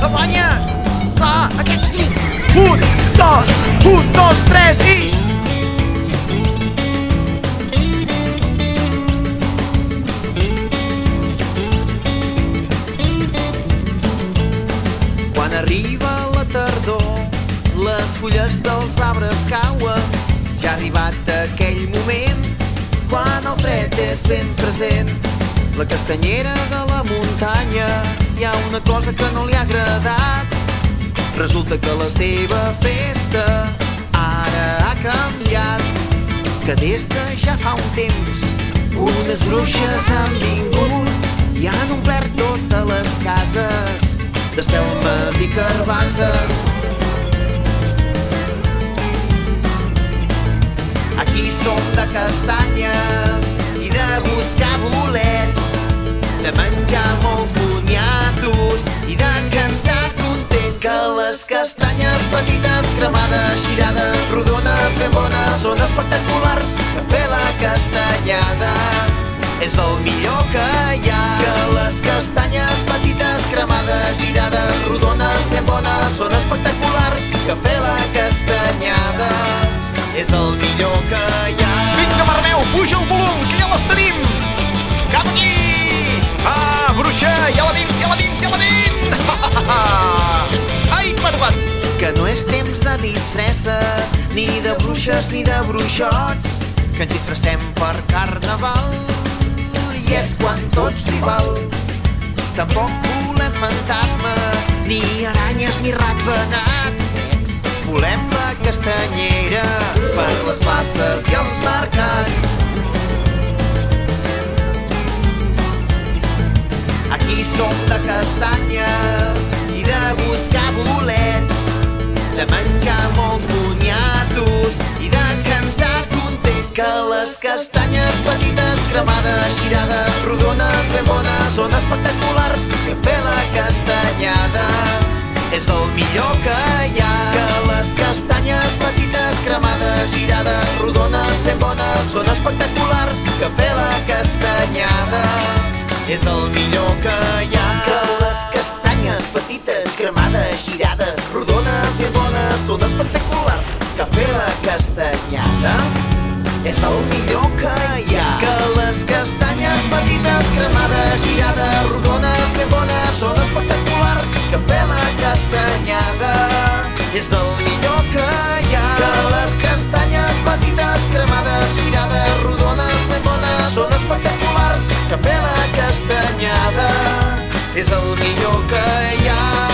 Afanya! Clar, aquesta sí! Un, dos, tres i... Quan arriba la tardor, les fulles dels arbres cauen. Ja ha arribat aquell moment quan el fred és ben present. La castanyera de la muntanya hi ha una cosa que no li ha agradat. Resulta que la seva festa ara ha canviat, que des de ja fa un temps unes bruixes han vingut i han omplert totes les cases d'espelmes i carbasses. Aquí som de castanyes i de buscar bolets, de menjar molts moniatos i de cantar content. Que les castanyes petites, cremades, girades, rodones, ben bones, són espectaculars. Que fer la castanyada és el millor que hi ha. Que les castanyes petites, cremades, girades, rodones, ben bones, són espectaculars. Que fer la castanyada és el millor que hi ha. Vinga, mare meu, puja el volum, que ja les tenim! Cap aquí! Ah, bruixa, ja la dins, ja la dins, ja la dins! Ai, barbat! Que no és temps de disfresses, ni de bruixes ni de bruixots, que ens disfressem per carnaval, i és quan tot s'hi val. Tampoc volem fantasmes, ni aranyes ni ratpenats. Volem la castanyera per les places i els mercats. Aquí som de castanyes i de buscar bolets, de menjar molts moniatos i de cantar content. Que les castanyes petites, cremades, girades, rodones, ben bones, són espectaculars. Que fer la castanyada és el millor que hi ha. Que les castanyes petites, cremades, girades, rodones, ben bones, són espectaculars. Que fer la castanyada és el millor que hi ha. Que les castanyes petites, cremades, girades, rodones, ben bones, són espectaculars. Que fer la castanyada és el millor que hi ha. Que les castanyes petites, cremades, girades, rodones, ben bones, són espectaculars. Que fer la castanyada és el millor que hi ha. Que les castanyes petites, cremades, girades, rodones, ben bones, són espectaculars. Que fer la castanyada és el millor que hi ha.